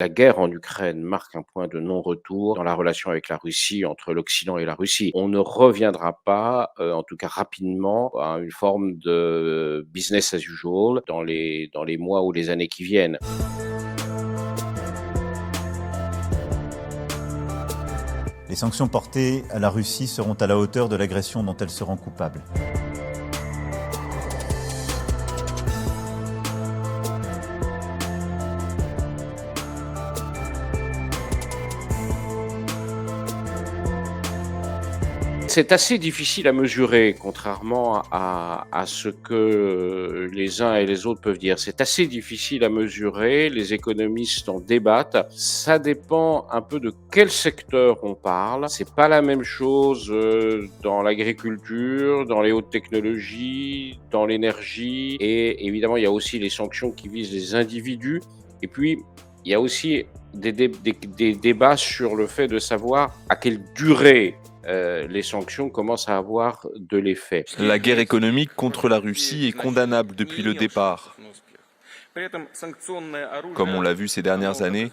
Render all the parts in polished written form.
La guerre en Ukraine marque un point de non-retour dans la relation avec la Russie, entre l'Occident et la Russie. On ne reviendra pas, en tout cas rapidement, à une forme de business as usual dans les mois ou les années qui viennent. Les sanctions portées à la Russie seront à la hauteur de l'agression dont elle se rend coupable. C'est assez difficile à mesurer, contrairement à ce que les uns et les autres peuvent dire. C'est assez difficile à mesurer, les économistes en débattent. Ça dépend un peu de quel secteur on parle. C'est pas la même chose dans l'agriculture, dans les hautes technologies, dans l'énergie. Et évidemment, il y a aussi les sanctions qui visent les individus. Et puis, il y a aussi des débats sur le fait de savoir à quelle durée les sanctions commencent à avoir de l'effet. La guerre économique contre la Russie est condamnable depuis le départ. Comme on l'a vu ces dernières années,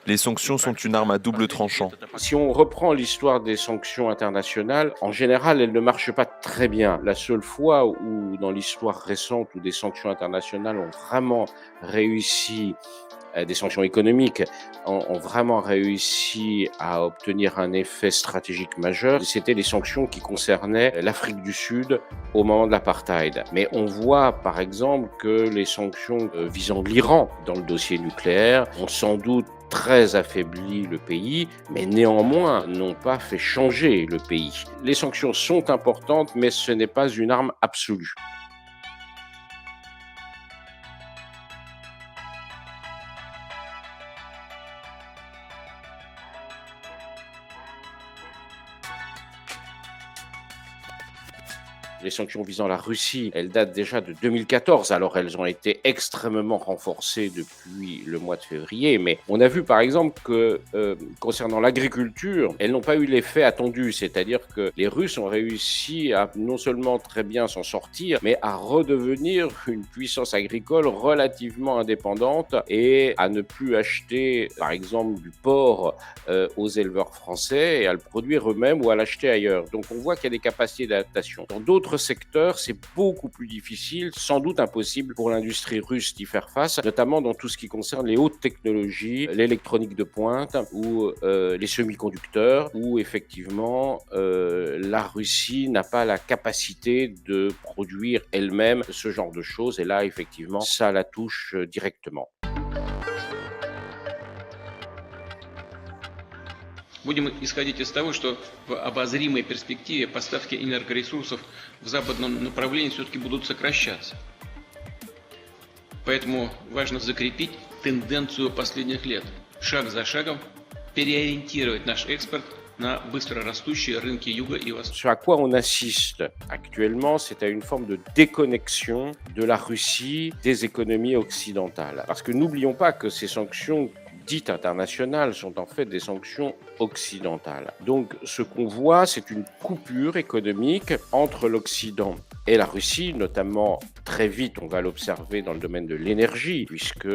les sanctions sont une arme à double tranchant. Si on reprend l'histoire des sanctions internationales, en général, elles ne marchent pas très bien. La seule fois où, dans l'histoire récente, où des sanctions internationales ont vraiment réussi, des sanctions économiques ont vraiment réussi à obtenir un effet stratégique majeur, c'était les sanctions qui concernaient l'Afrique du Sud au moment de l'apartheid. Mais on voit par exemple que les sanctions visant l'Iran dans le dossier nucléaire ont sans doute très affaibli le pays, mais néanmoins n'ont pas fait changer le pays. Les sanctions sont importantes, mais ce n'est pas une arme absolue. Les sanctions visant la Russie, elles datent déjà de 2014, alors elles ont été extrêmement renforcées depuis le mois de février, mais on a vu par exemple que concernant l'agriculture, elles n'ont pas eu l'effet attendu, c'est-à-dire que les Russes ont réussi à non seulement très bien s'en sortir, mais à redevenir une puissance agricole relativement indépendante et à ne plus acheter par exemple du porc aux éleveurs français et à le produire eux-mêmes ou à l'acheter ailleurs. Donc on voit qu'il y a des capacités d'adaptation. Dans d'autres secteurs, c'est beaucoup plus difficile, sans doute impossible pour l'industrie russe d'y faire face, notamment dans tout ce qui concerne les hautes technologies, l'électronique de pointe ou les semi-conducteurs, où effectivement la Russie n'a pas la capacité de produire elle-même ce genre de choses. Et là, effectivement, ça la touche directement. Будем исходить из того, что в обозримой перспективе поставки энергоресурсов в западном направлении все-таки будут сокращаться. Поэтому важно закрепить тенденцию последних лет. Шаг за шагом переориентировать наш экспорт на быстро растущие рынки Юга и Востока. Ce à quoi on assiste actuellement, c'est à une forme de déconnexion de la Russie des économies occidentales. Parce que n'oublions pas que ces sanctions dites internationales sont en fait des sanctions occidentales. Donc ce qu'on voit, c'est une coupure économique entre l'Occident et la Russie, notamment très vite, on va l'observer dans le domaine de l'énergie, puisque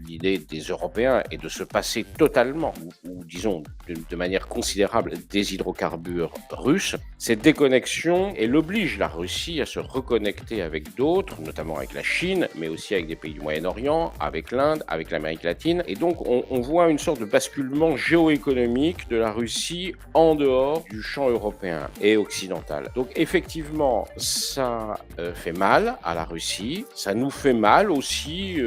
l'idée des Européens est de se passer totalement, ou disons de manière considérable, des hydrocarbures russes. Cette déconnexion, elle oblige la Russie à se reconnecter avec d'autres, notamment avec la Chine, mais aussi avec des pays du Moyen-Orient, avec l'Inde, avec l'Amérique latine. Et donc on voit une sorte de basculement géoéconomique de la Russie en dehors du champ européen et occidental. Donc effectivement, ça fait mal à la Russie, ça nous fait mal aussi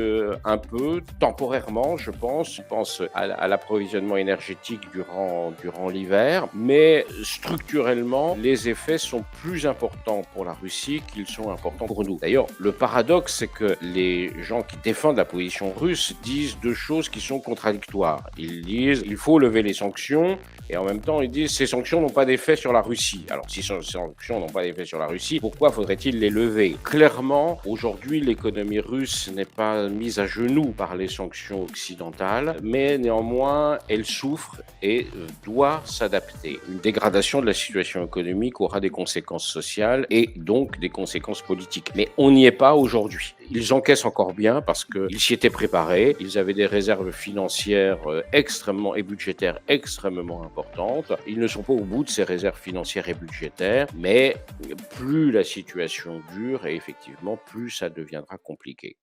un peu temporairement, je pense. Je pense à l'approvisionnement énergétique durant l'hiver, mais structurellement, les effets sont plus importants pour la Russie qu'ils sont importants pour nous. D'ailleurs, le paradoxe, c'est que les gens qui défendent la position russe disent deux choses qui sont contradictoires. Ils disent il faut lever les sanctions, Et en même temps, ils disent ces sanctions n'ont pas d'effet sur la Russie. Alors, si ces sanctions n'ont pas d'effet sur la Russie, pourquoi faudrait-il les lever? Clairement, aujourd'hui, l'économie russe n'est pas mise à genoux par les sanctions occidentales, mais néanmoins, elle souffre et doit s'adapter. Une dégradation de la situation économique aura des conséquences sociales et donc des conséquences politiques. Mais on n'y est pas aujourd'hui. Ils encaissent encore bien parce qu'ils s'y étaient préparés. Ils avaient des réserves financières extrêmement et budgétaires extrêmement importantes. Ils ne sont pas au bout de ces réserves financières et budgétaires, mais plus la situation dure et effectivement, plus ça deviendra compliqué.